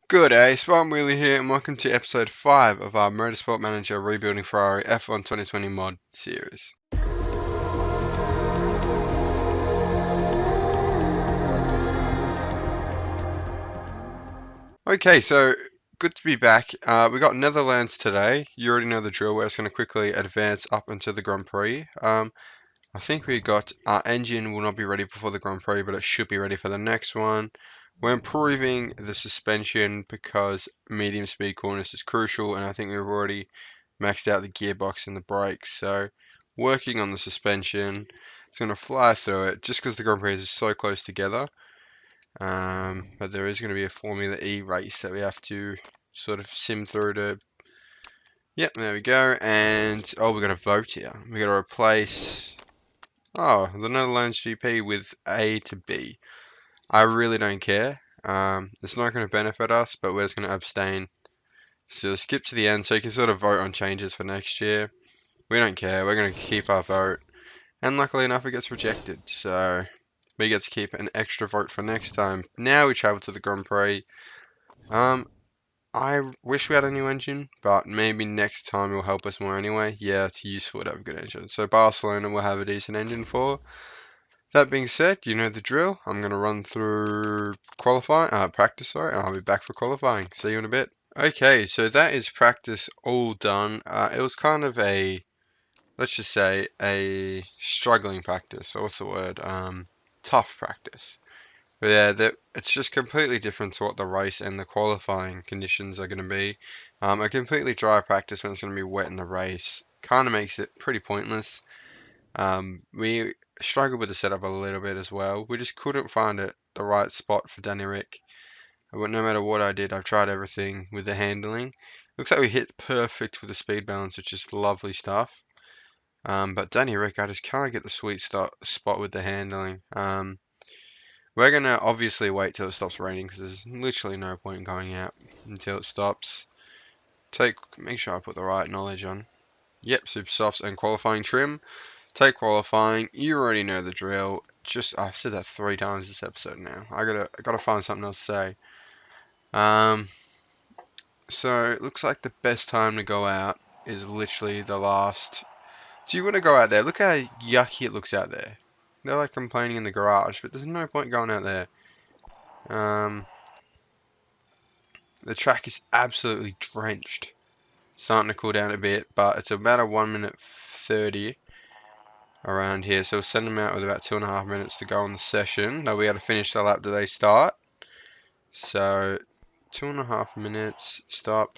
Good day, Spartan Wheeler here, and welcome to episode 5 of our Motorsport Manager Rebuilding Ferrari F1 2020 mod series. Okay, so good to be back. We got Netherlands today. You already know the drill. We're just going to quickly advance up into the Grand Prix. I think we got our engine will not be ready before the Grand Prix, but it should be ready for the next one. We're improving the suspension because medium speed corners is crucial, and I think we've already maxed out the gearbox and the brakes. So working on the suspension, it's going to fly through it just because the Grand Prix is so close together. But there is going to be a Formula E race that we have to sort of sim through to. Yep, there we go. And oh, we got a vote here. We got to replace. Oh, the Netherlands GP with A to B. I really don't care. It's not going to benefit us, but we're just going to abstain. So skip to the end so you can sort of vote on changes for next year. We don't care. We're going to keep our vote. And luckily enough, it gets rejected. So we get to keep an extra vote for next time. Now we travel to the Grand Prix. I wish we had a new engine, but maybe next time it will help us more anyway. Yeah, it's useful to have a good engine. So Barcelona will have a decent engine for. That being said, you know the drill. I'm going to run through practice, sorry, and I'll be back for qualifying. See you in a bit. Okay, so that is practice all done. It was kind of a, let's just say, a struggling practice. So what's the word? Tough practice. But yeah, it's just completely different to what the race and the qualifying conditions are going to be. A completely dry practice when it's going to be wet in the race kind of makes it pretty pointless. We struggled with the setup a little bit as well. We just couldn't find the right spot for Danny Rick. But no matter what I did, I've tried everything with the handling. Looks like we hit perfect with the speed balance, which is lovely stuff. But Danny Rick, I just can't get the sweet spot with the handling. We're gonna obviously wait till it stops raining because there's literally no point in going out until it stops. Make sure I put the right knowledge on. Yep, super softs and qualifying trim. Take qualifying. You already know the drill. I've said that 3 times this episode now. I gotta find something else to say. So it looks like the best time to go out is literally the last. Do you want to go out there? Look how yucky it looks out there. They're like complaining in the garage, but there's no point going out there. The track is absolutely drenched. Starting to cool down a bit, but it's about a 1 minute 30 around here. So we'll send them out with about 2.5 minutes to go on the session. They'll be able to finish the lap that they start. So 2.5 minutes. Stop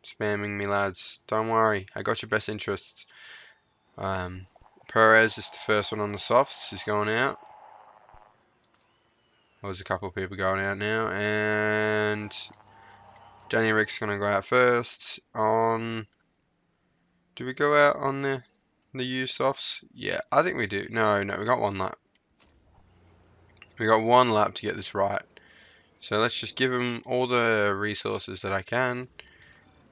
spamming me, lads. Don't worry, I got your best interests. Perez is the first one on the softs. He's going out. There's a couple of people going out now, and Danny Rick's gonna go out first. Do we go out on the used softs? Yeah, I think we do. No, we got 1 lap. We got 1 lap to get this right. So let's just give him all the resources that I can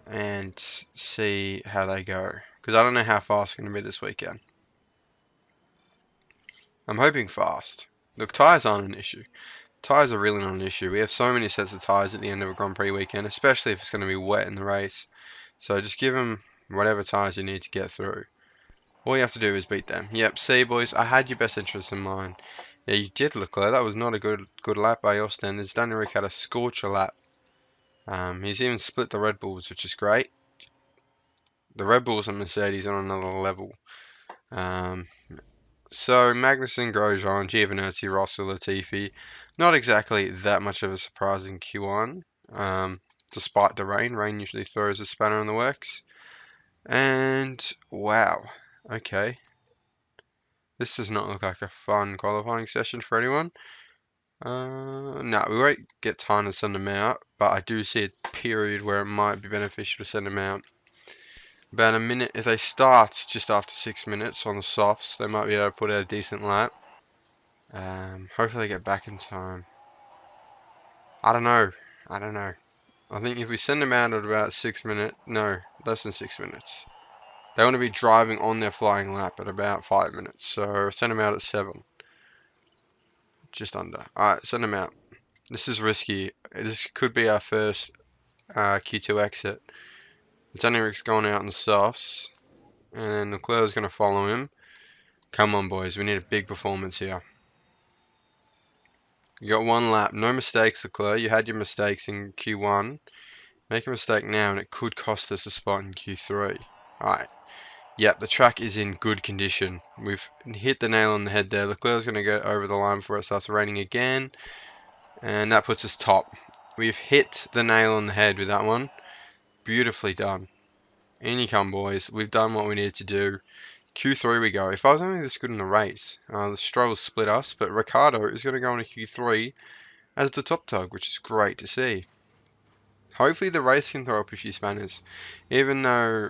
and see how they go. Because I don't know how fast it's going to be this weekend. I'm hoping fast. Look, tyres aren't an issue. Tyres are really not an issue. We have so many sets of tyres at the end of a Grand Prix weekend, especially if it's going to be wet in the race. So just give them whatever tyres you need to get through. All you have to do is beat them. Yep, see boys, I had your best interests in mind. Yeah, you did, Leclerc. That was not a good lap by your standards. Danny Rick had a scorcher lap. He's even split the Red Bulls, which is great. The Red Bulls and Mercedes are on another level. So Magnussen, Grosjean, Giovinazzi, Russell, Latifi. Not exactly that much of a surprise in Q1. Despite the rain. Rain usually throws a spanner in the works. And wow. Okay. This does not look like a fun qualifying session for anyone. No, we won't get time to send them out, but I do see a period where it might be beneficial to send them out. About a minute, if they start just after 6 minutes on the softs, they might be able to put out a decent lap. Hopefully they get back in time. I don't know. I think if we send them out at about 6 minutes, no, less than 6 minutes. They want to be driving on their flying lap at about 5 minutes, so send them out at 7. Just under. Alright, send them out. This is risky. This could be our first Q2 exit. Danny Rick's going out in the softs, and then Leclerc's going to follow him. Come on, boys, we need a big performance here. You got one lap, no mistakes, Leclerc. You had your mistakes in Q1. Make a mistake now, and it could cost us a spot in Q3. Alright. Yep, the track is in good condition. We've hit the nail on the head there. Leclerc's going to go over the line before it starts raining again. And that puts us top. We've hit the nail on the head with that one. Beautifully done. In you come, boys. We've done what we needed to do. Q3 we go. If I was only this good in the race, the Stroll split us, but Ricciardo is going to go into Q3 as the top dog, which is great to see. Hopefully the race can throw up a few spanners. Even though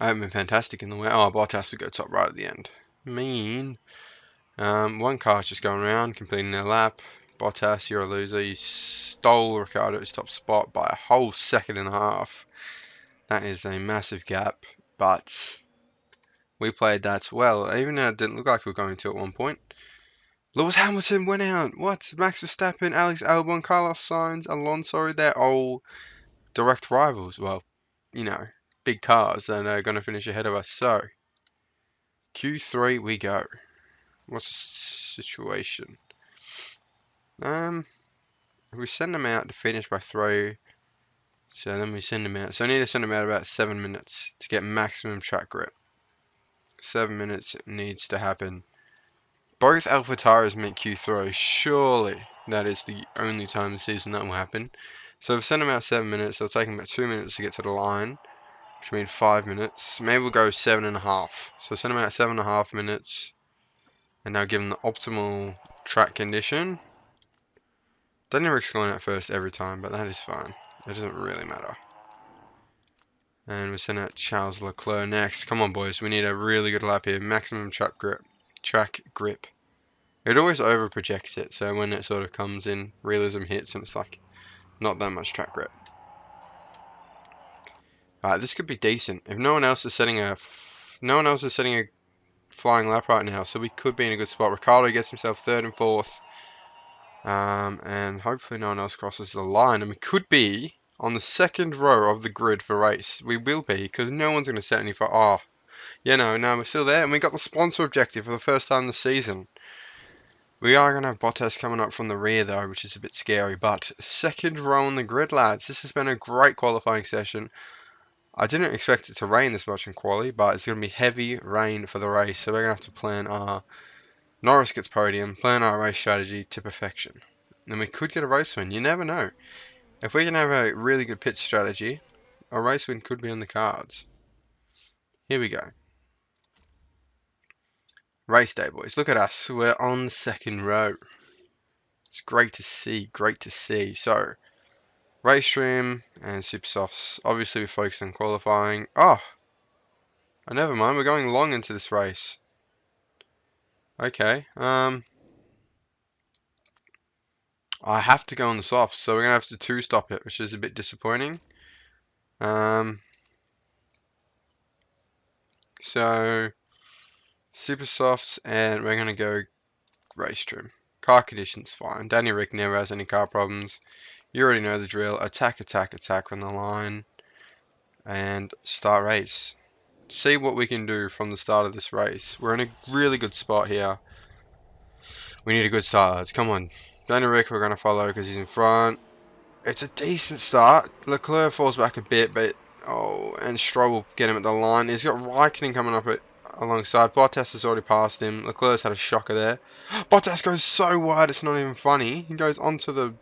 I haven't been fantastic in the way. Oh, Bottas will go top right at the end. Mean. One car's just going around, completing their lap. Bottas, you're a loser. You stole Ricciardo's top spot by a whole second and a half. That is a massive gap, but we played that well, even though it didn't look like we were going to at one point. Lewis Hamilton went out. What? Max Verstappen, Alex Albon, Carlos Sainz, Alonso, they're all direct rivals. Well, you know, big cars that are going to finish ahead of us. So, Q3 we go. What's the situation? We send them out to finish by 3. So then we send them out. So I need to send them out about 7 minutes to get maximum track grip. 7 minutes needs to happen. Both AlphaTauris meant Q3. Surely that is the only time this season that will happen. So we've sent them out 7 minutes. It'll take them about 2 minutes to get to the line, which means 5 minutes. Maybe we'll go 7.5. So send them out 7.5 minutes. And now give them the optimal track condition. Daniel Rick's going out first every time, but that is fine. It doesn't really matter. And we'll send out Charles Leclerc next. Come on, boys. We need a really good lap here. Maximum track grip. It always over projects it, so when it sort of comes in, realism hits, and it's like not that much track grip. Alright, this could be decent. If no one else is setting a flying lap right now, so we could be in a good spot. Ricciardo gets himself 3rd and 4th. And hopefully no one else crosses the line. And we could be on the 2nd row of the grid for race. We will be, because no one's going to set any for... Oh, yeah, no, we're still there. And we got the sponsor objective for the first time this season. We are going to have Bottas coming up from the rear, though, which is a bit scary. But 2nd row on the grid, lads. This has been a great qualifying session. I didn't expect it to rain this much in quali, but it's going to be heavy rain for the race. So we're going to have to plan our... Norris gets podium, plan our race strategy to perfection. Then we could get a race win. You never know. If we can have a really good pit strategy, a race win could be on the cards. Here we go. Race day, boys. Look at us. We're on the 2nd row. It's great to see. Great to see. So, race trim and super softs. Obviously, we focus on qualifying. Oh! Never mind. We're going long into this race. Okay. I have to go on the softs, so we're going to have to 2-stop it, which is a bit disappointing. So, super softs, and we're going to go race trim. Car conditions fine. Danny Rick never has any car problems. You already know the drill. Attack, attack, attack on the line. And start race. See what we can do from the start of this race. We're in a really good spot here. We need a good start, lads. Come on. Danny Rick we're going to follow because he's in front. It's a decent start. Leclerc falls back a bit, but... Oh, and Stroll will get him at the line. He's got Raikkonen coming up alongside. Bottas has already passed him. Leclerc's had a shocker there. Bottas goes so wide, it's not even funny. He goes onto the...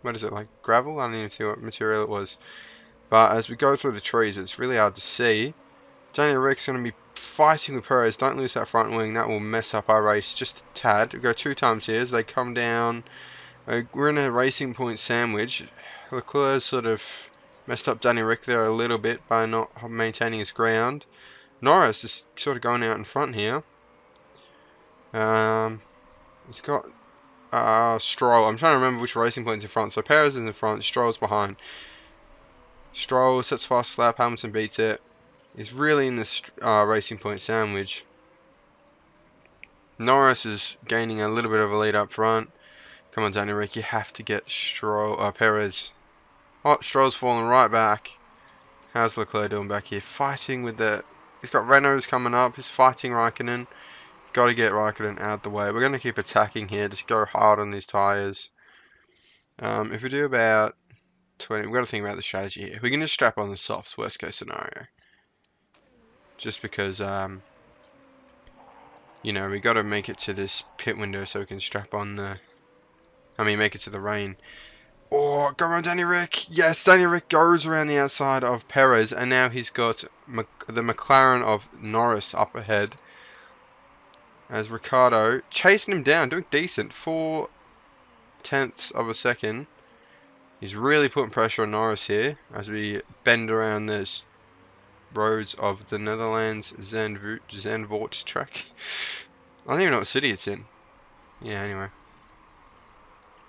what is it, like gravel? I don't even see what material it was. But as we go through the trees, it's really hard to see. Daniel Rick's going to be fighting with Perez. Don't lose that front wing. That will mess up our race just a tad. We go 2 times here as they come down. We're in a racing point sandwich. Leclerc sort of messed up Danny Rick there a little bit by not maintaining his ground. Norris is sort of going out in front here. He's got Stroll. I'm trying to remember which racing point's in front. So Perez is in front, Stroll's behind. Stroll sets fast lap, Hamilton beats it. He's really in this racing point sandwich. Norris is gaining a little bit of a lead up front. Come on, Danny Rick, you have to get Perez. Oh, Stroll's falling right back. How's Leclerc doing back here? Fighting with the... He's got Renault's coming up. He's fighting Raikkonen. Got to get Raikkonen out the way. We're going to keep attacking here. Just go hard on these tyres. If we do about 20... We've got to think about the strategy here. We can just strap on the softs, worst case scenario. Just because, you know, we got to make it to this pit window so we can strap on the... make it to the rain. Oh, go around Danny Rick. Yes, Danny Rick goes around the outside of Perez, and now he's got the McLaren of Norris up ahead. As Ricciardo chasing him down, doing decent, 4/10 of a second. He's really putting pressure on Norris here as we bend around this roads of the Netherlands Zandvoort track. I don't even know what city it's in. Yeah, anyway.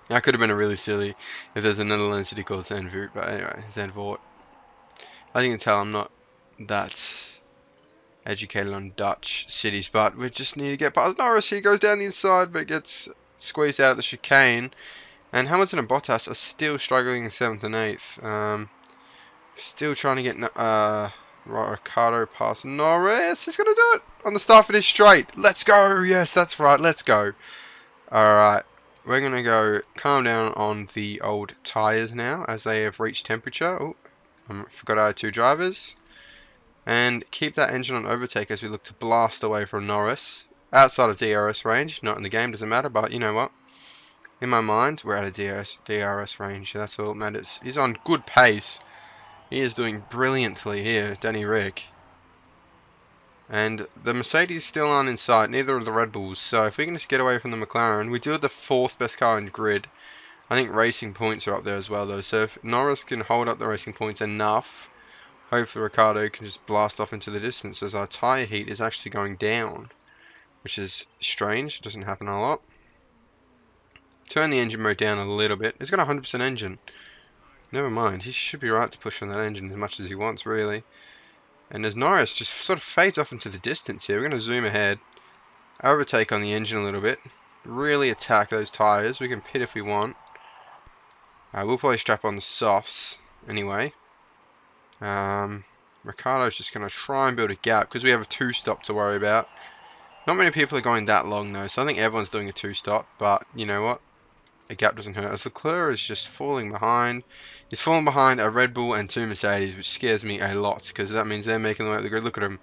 That could have been a really silly if there's a Netherlands city called Zandvoort, but anyway, Zandvoort. As you can tell, I'm not that educated on Dutch cities, but we just need to get past Norris. He goes down the inside, but gets squeezed out of the chicane. And Hamilton and Bottas are still struggling in 7th and 8th. Still trying to get Ricciardo past Norris. He's going to do it on the start finish straight. Let's go. Yes, that's right. Let's go. Alright. We're going to go calm down on the old tyres now as they have reached temperature. Oh, I forgot I had 2 drivers. And keep that engine on overtake as we look to blast away from Norris. Outside of DRS range, not in the game, doesn't matter, but you know what? In my mind, we're out of DRS range, that's all that matters. He's on good pace. He is doing brilliantly here, Danny Rick. And the Mercedes still aren't in sight, neither of the Red Bulls. So if we can just get away from the McLaren, we do have the 4th best car in the grid. I think racing points are up there as well though. So if Norris can hold up the racing points enough, hopefully Ricciardo can just blast off into the distance as our tyre heat is actually going down. Which is strange, doesn't happen a lot. Turn the engine mode down a little bit. He's got 100% engine. Never mind, he should be right to push on that engine as much as he wants really. And as Norris just sort of fades off into the distance here, we're going to zoom ahead, overtake on the engine a little bit, really attack those tyres. We can pit if we want. We'll probably strap on the softs anyway. Ricciardo's just going to try and build a gap because we have a 2-stop to worry about. Not many people are going that long though, so I think everyone's doing a 2-stop, but you know what? A gap doesn't hurt. As Leclerc is just falling behind. He's falling behind a Red Bull and 2 Mercedes, which scares me a lot because that means they're making the way up the grid. Look at him.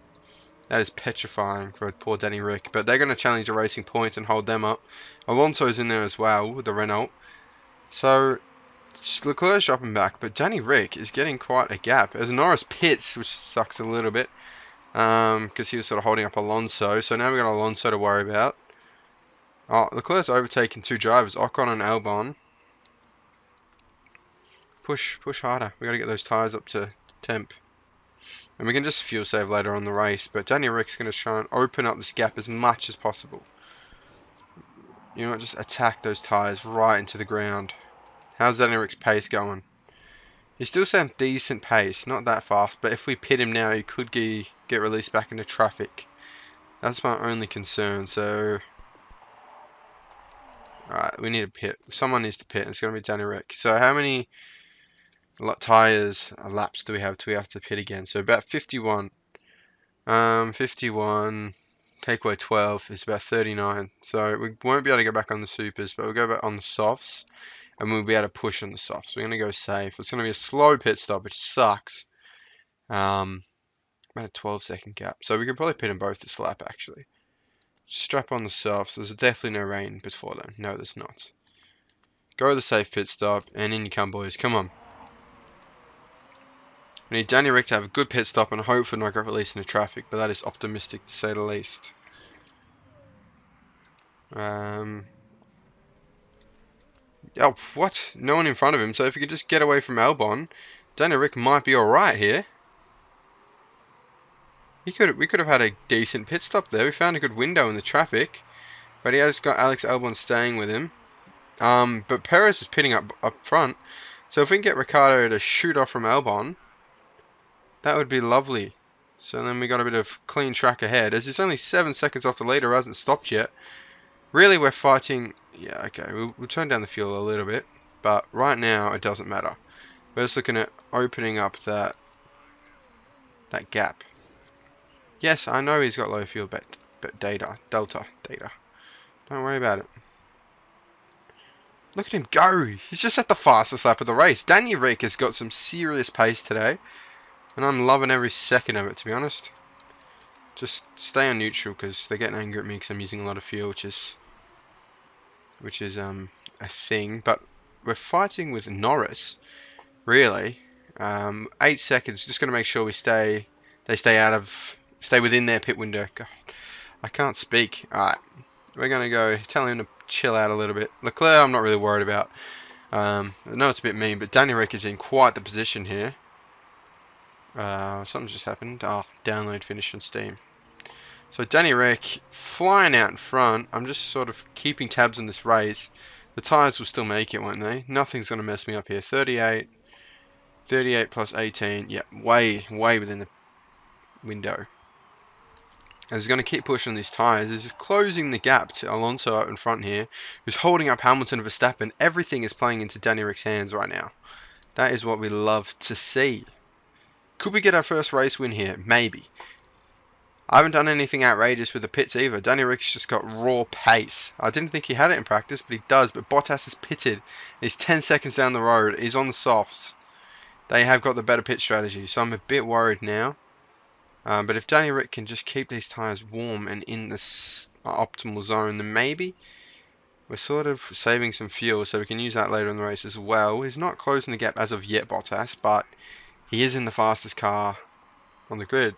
That is petrifying for poor Danny Rick. But they're going to challenge the racing points and hold them up. Alonso's in there as well with the Renault. So Leclerc's dropping back, but Danny Rick is getting quite a gap. As Norris pits, which sucks a little bit because he was sort of holding up Alonso. So now we've got Alonso to worry about. Oh, Leclerc's overtaking 2 drivers, Ocon and Albon. Push harder. We got to get those tyres up to temp. And we can just fuel save later on the race. But Danny Rick's going to try and open up this gap as much as possible. You know, just attack those tyres right into the ground. How's Danny Rick's pace going? He still sounds decent pace, not that fast. But if we pit him now, he could get released back into traffic. That's my only concern. So... Alright, we need a pit. Someone needs to pit. It's going to be Danny Rick. So how many tyres laps do we have till we have to pit again? So about 51. 51. Take away 12 is about 39. So we won't be able to go back on the supers, but we'll go back on the softs. And we'll be able to push on the softs. We're going to go safe. It's going to be a slow pit stop, which sucks. About a 12-second gap. So we could probably pit them both this lap, actually. Strap on the softs. There's definitely no rain before then. No, there's not. Go the safe pit stop, and in you come, boys. Come on. We need Danny Rick to have a good pit stop and hopefully not get released into traffic, but that is optimistic to say the least. Oh, what? No one in front of him, so if we could just get away from Albon, Danny Rick might be alright here. We could have had a decent pit stop there. We found a good window in the traffic. But he has got Alex Albon staying with him. But Perez is pitting up front. So if we can get Ricciardo to shoot off from Albon, that would be lovely. So then we got a bit of clean track ahead. As it's only 7 seconds off the leader, hasn't stopped yet. Really, we're fighting. Yeah, okay, we'll turn down the fuel a little bit, but right now it doesn't matter. We're just looking at opening up that gap. Yes, I know he's got low fuel, but delta data. Don't worry about it. Look at him go! He's just at the fastest lap of the race. Danny Rick has got some serious pace today, and I'm loving every second of it, to be honest. Just stay on neutral because they're getting angry at me because I'm using a lot of fuel, which is a thing. But we're fighting with Norris, really. 8 seconds. Just gonna make sure they stay within their pit window. God, I can't speak. All right, we're gonna go tell him to chill out a little bit. Leclerc, I'm not really worried about. I know it's a bit mean, but Danny Rick is in quite the position here. Something's just happened. Oh, download finished on Steam. So Danny Rick flying out in front. I'm just sort of keeping tabs on this race. The tyres will still make it, won't they? Nothing's going to mess me up here. 38 plus 18. Yeah, way within the window. And he's going to keep pushing these tyres. He's just closing the gap to Alonso out in front here, who's holding up Hamilton and Verstappen. Everything is playing into Danny Rick's hands right now. That is what we love to see. Could we get our first race win here? Maybe. I haven't done anything outrageous with the pits either. Danny Rick's just got raw pace. I didn't think he had it in practice, but he does. But Bottas is pitted. He's 10 seconds down the road. He's on the softs. They have got the better pit strategy, so I'm a bit worried now. But if Danny Rick can just keep these tyres warm and in the optimal zone, then maybe we're sort of saving some fuel, so we can use that later in the race as well. He's not closing the gap as of yet, Bottas, but he is in the fastest car on the grid.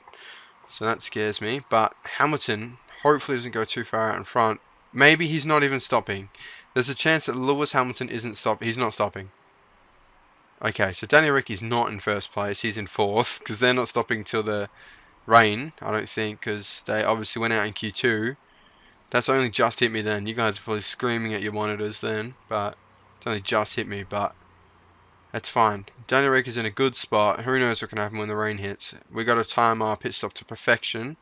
So that scares me, but Hamilton hopefully doesn't go too far out in front. Maybe he's not even stopping. There's a chance that Lewis Hamilton he's not stopping. Okay, so Danny Rick is not in first place, he's in fourth, because they're not stopping till the rain, I don't think, because they obviously went out in Q2. That's only just hit me then. You guys are probably screaming at your monitors then, but it's only just hit me, but that's fine. Danny Rick is in a good spot. Who knows what can happen when the rain hits. We got to time our pit stop to perfection.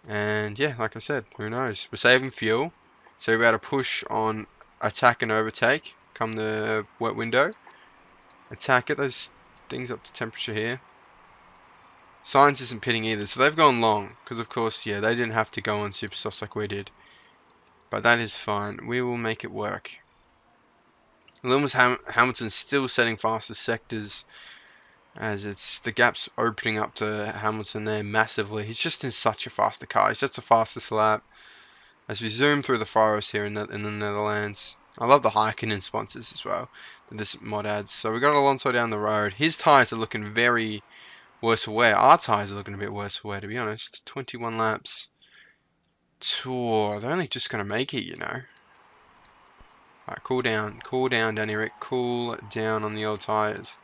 And yeah, like I said, who knows. We're saving fuel. So we're able to push on attack and overtake. Come the wet window. Attack, get those things up to temperature here. Sainz isn't pitting either. So they've gone long. Because of course, yeah, they didn't have to go on super softs like we did. But that is fine. We will make it work. Lewis Hamilton's still setting fastest sectors as the gap's opening up to Hamilton there massively. He's just in such a faster car. He sets the fastest lap as we zoom through the forest here in the Netherlands. I love the Heikkinen sponsors as well that this mod adds. So we got Alonso down the road. His tyres are looking very worse for wear. Our tyres are looking a bit worse for wear, to be honest. 21 laps. They're only just going to make it, you know. Alright, cool down, Danny Rick, cool down on the old tyres.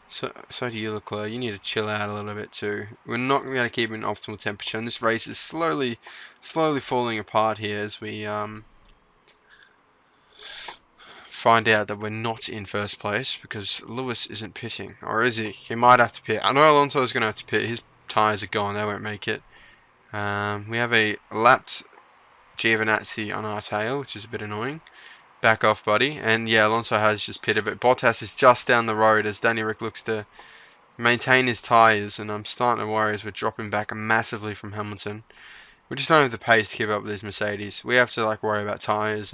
So do you, Leclerc. You need to chill out a little bit too. We're not going to keep it in optimal temperature, and this race is slowly falling apart here as we find out that we're not in first place because Lewis isn't pitting, or is he? He might have to pit. I know Alonso is going to have to pit. His tyres are gone; they won't make it. We have a lapped Giovinazzi on our tail, which is a bit annoying. Back off, buddy. And yeah, Alonso has just pitted, but Bottas is just down the road as Danny Rick looks to maintain his tyres, and I'm starting to worry as we're dropping back massively from Hamilton. We just don't have the pace to keep up with these Mercedes. We have to like worry about tyres,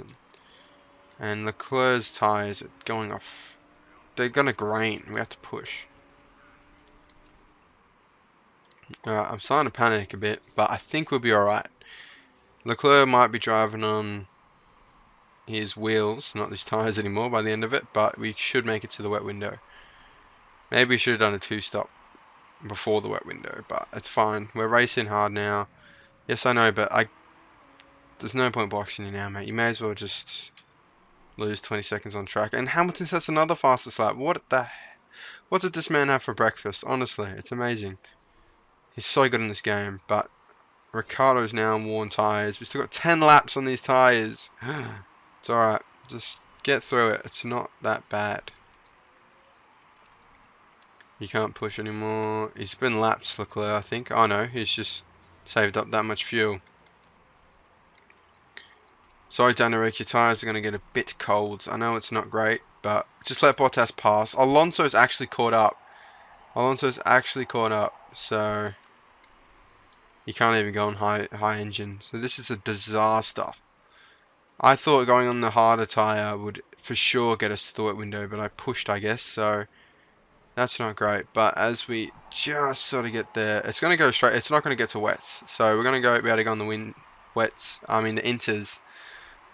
and Leclerc's tyres are going off. They're gonna grain. We have to push. Alright, I'm starting to panic a bit, but I think we'll be alright. Leclerc might be driving on his wheels, not his tyres anymore by the end of it, but we should make it to the wet window. Maybe we should have done a two-stop before the wet window, but it's fine. We're racing hard now. Yes, I know, but there's no point boxing you now, mate. You may as well just lose 20 seconds on track. And Hamilton sets another fastest lap. What did this man have for breakfast? Honestly, it's amazing. He's so good in this game, but Ricciardo's now on worn tyres. We've still got 10 laps on these tyres. It's alright. Just get through it. It's not that bad. You can't push anymore. He's been lapped, Leclerc, I think. Oh no, he's just saved up that much fuel. Sorry, Daneric, your tyres are going to get a bit cold. I know it's not great, but just let Bottas pass. Alonso's actually caught up. So he can't even go on high engine. So this is a disaster. I thought going on the harder tyre would for sure get us to the wet window, but I pushed, I guess, so that's not great. But as we just sort of get there, it's going to go straight. It's not going to get to wets, so we're going to be able to go on the the inters.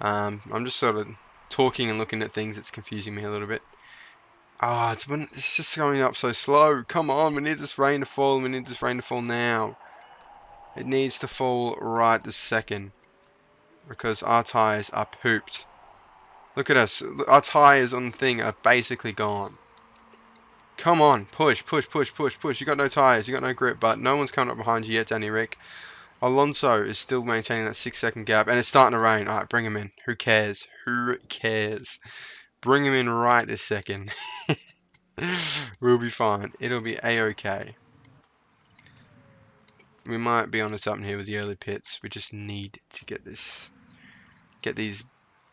I'm just sort of talking and looking at things. It's confusing me a little bit. It's just going up so slow. Come on, we need this rain to fall. We need this rain to fall now. It needs to fall right this second because our tyres are pooped. Look at us. Our tyres on the thing are basically gone. Come on, push, push, push, push, push. You got no tyres, you got no grip, but no one's coming up behind you yet, Danny Rick. Alonso is still maintaining that 6-second gap, and it's starting to rain. Alright, bring him in. Who cares? Who cares? Bring him in right this second. We'll be fine. It'll be a-okay. We might be onto something here with the early pits. We just need to get these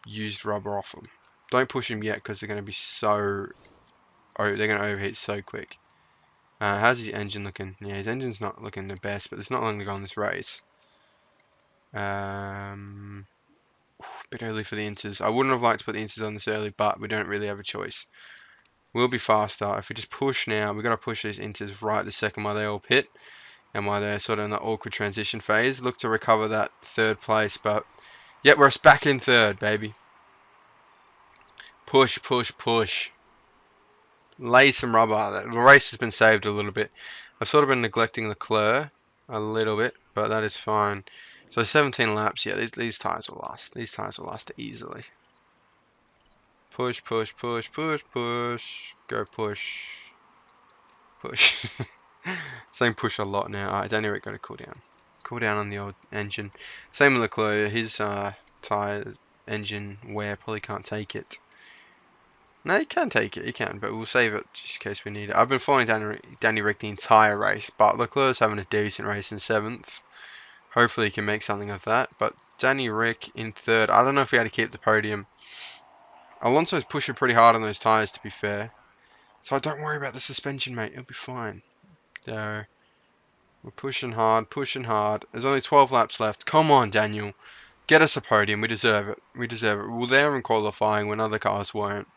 used rubber off them. Don't push them yet because they're going to be they're going to overheat so quick. How's his engine looking? Yeah, his engine's not looking the best, but there's not long to go on this race. A bit early for the inters. I wouldn't have liked to put the inters on this early, but we don't really have a choice. We'll be faster. If we just push now, we've got to push these inters right the second while they all pit. And while they're sort of in that awkward transition phase. Look to recover that third place, but yet we're back in third, baby. Push, push, push. Lay some rubber. The race has been saved a little bit. I've sort of been neglecting Leclerc a little bit, but that is fine. So 17 laps, yeah, these tyres will last. These tyres will last easily. Push, push, push, push, push. Go push. Push. Saying push a lot now. Alright, Danny Rick got to cool down. Cool down on the old engine. Same with Leclerc. His tyre engine wear probably can't take it. No, he can take it. He can, but we'll save it just in case we need it. I've been following Danny Rick the entire race, but Leclerc's having a decent race in 7th. Hopefully he can make something of that. But Danny Rick in 3rd. I don't know if he had to keep the podium. Alonso's pushing pretty hard on those tyres, to be fair. So don't worry about the suspension, mate. It'll be fine. So we're pushing hard, pushing hard. There's only 12 laps left. Come on, Daniel. Get us a podium. We deserve it. We deserve it. We were there in qualifying when other cars weren't.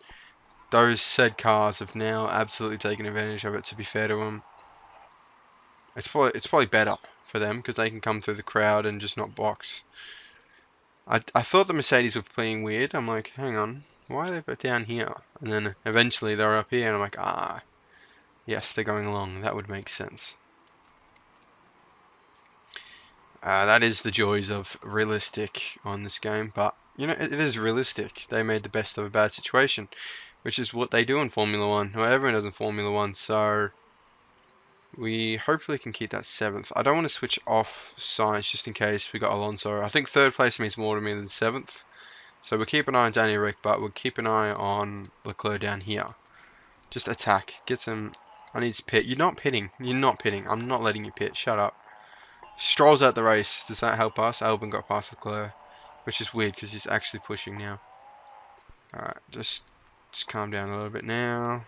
Those said cars have now absolutely taken advantage of it, to be fair to them. It's probably better for them because they can come through the crowd and just not box. I thought the Mercedes were playing weird. I'm like, hang on, why are they down here? And then eventually they're up here and I'm like, yes, they're going along. That would make sense. That is the joys of realistic on this game, but you know, it is realistic. They made the best of a bad situation, which is what they do in Formula 1. Well, everyone does in Formula 1, so we hopefully can keep that 7th. I don't want to switch off Sainz just in case we got Alonso. I think 3rd place means more to me than 7th. So we'll keep an eye on Danny Rick, but we'll keep an eye on Leclerc down here. Just attack. Get some... I need to pit. You're not pitting. You're not pitting. I'm not letting you pit. Shut up. Stroll's out the race. Does that help us? Albon got past Leclerc, which is weird because he's actually pushing now. Alright, just calm down a little bit now.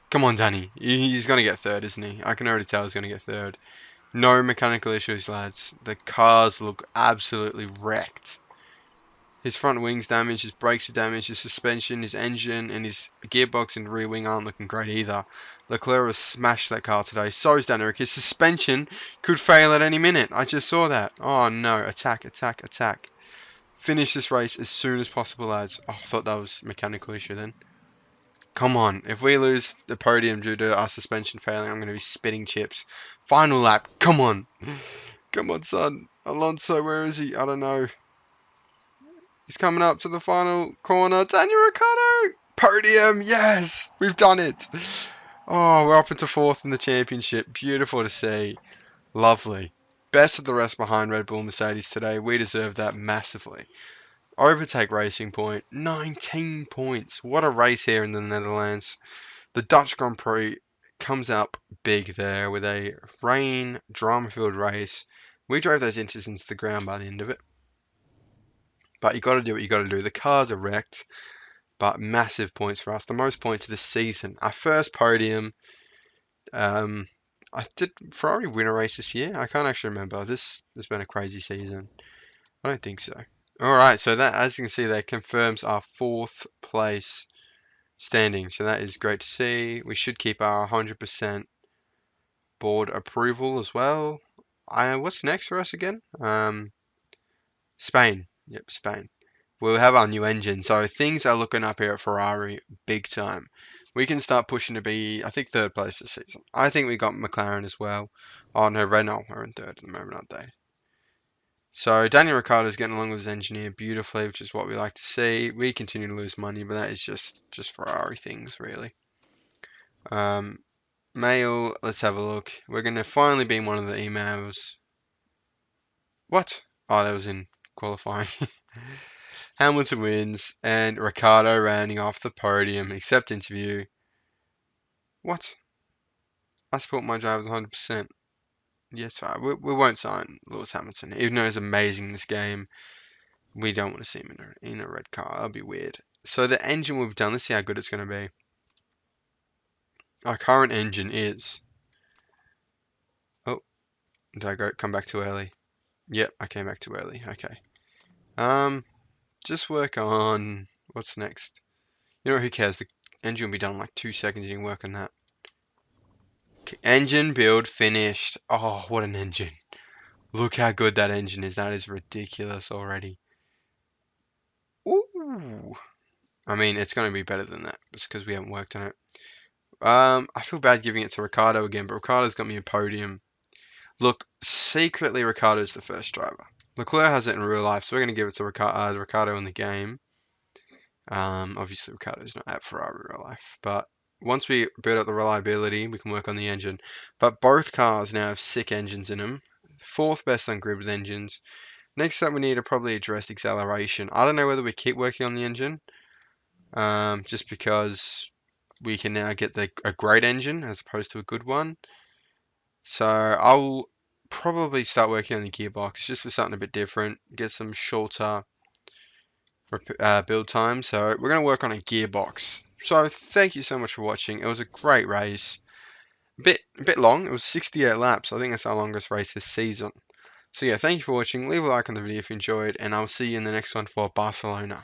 Come on, Danny. He's going to get 3rd, isn't he? I can already tell he's going to get 3rd. No mechanical issues, lads. The cars look absolutely wrecked. His front wing's damaged, his brakes are damaged, his suspension, his engine, and his gearbox and rear wing aren't looking great either. Leclerc has smashed that car today. So is Daneric. His suspension could fail at any minute. I just saw that. Oh no. Attack, attack, attack. Finish this race as soon as possible, lads. Oh, I thought that was a mechanical issue then. Come on. If we lose the podium due to our suspension failing, I'm going to be spitting chips. Final lap. Come on. Come on, son. Alonso, where is he? I don't know. He's coming up to the final corner. Daniel Ricciardo! Podium! Yes! We've done it! Oh, we're up into 4th in the championship. Beautiful to see. Lovely. Best of the rest behind Red Bull and Mercedes today. We deserve that massively. Overtake Racing Point. 19 points. What a race here in the Netherlands. The Dutch Grand Prix comes up big there with a rain, drama-filled race. We drove those inters into the ground by the end of it. But you got to do what you got to do. The cars are wrecked, but massive points for us. The most points of the season. Our first podium. Um, I did Ferrari win a race this year? I can't actually remember. This has been a crazy season. I don't think so. All right, so that, as you can see, that confirms our fourth place standing. So that is great to see. We should keep our 100% board approval as well. What's next for us again? Spain. Yep, Spain. We'll have our new engine, so things are looking up here at Ferrari big time. We can start pushing to be, I think, third place this season. I think we got McLaren as well. Oh no, Renault are in third at the moment, aren't they? So Daniel Ricciardo is getting along with his engineer beautifully, which is what we like to see. We continue to lose money, but that is just Ferrari things, really. Um, Mail, let's have a look. We're going to finally be in one of the emails. What? Oh, that was in qualifying. Hamilton wins, and Ricciardo rounding off the podium. Accept interview. What? I support my drivers 100%. Yes, right. We won't sign Lewis Hamilton. Even though he's amazing in this game, we don't want to see him in a red car. That'll be weird. So the engine we've done, let's see how good it's going to be. Our current engine is... Oh, did I come back too early? Yep, I came back too early. Okay. Just work on... What's next? You know, who cares? The engine will be done in like 2 seconds. You can work on that. Okay, engine build finished. Oh, what an engine. Look how good that engine is. That is ridiculous already. Ooh. I mean, it's going to be better than that just because we haven't worked on it. I feel bad giving it to Ricciardo again, but Ricciardo's got me a podium. Look, secretly Ricciardo's the first driver. Leclerc has it in real life, so we're going to give it to Ricciardo in the game. Obviously Ricciardo's not at Ferrari in real life, but once we build up the reliability, we can work on the engine. But both cars now have sick engines in them. Fourth best on grid with engines. Next up, we need to probably address acceleration. I don't know whether we keep working on the engine, just because we can now get a great engine as opposed to a good one. So I'll probably start working on the gearbox just for something a bit different, get some shorter build time. So we're going to work on a gearbox. So thank you so much for watching. It was a great race. A bit long. It was 68 laps. I think that's our longest race this season. So yeah, thank you for watching. Leave a like on the video if you enjoyed, and I'll see you in the next one for Barcelona.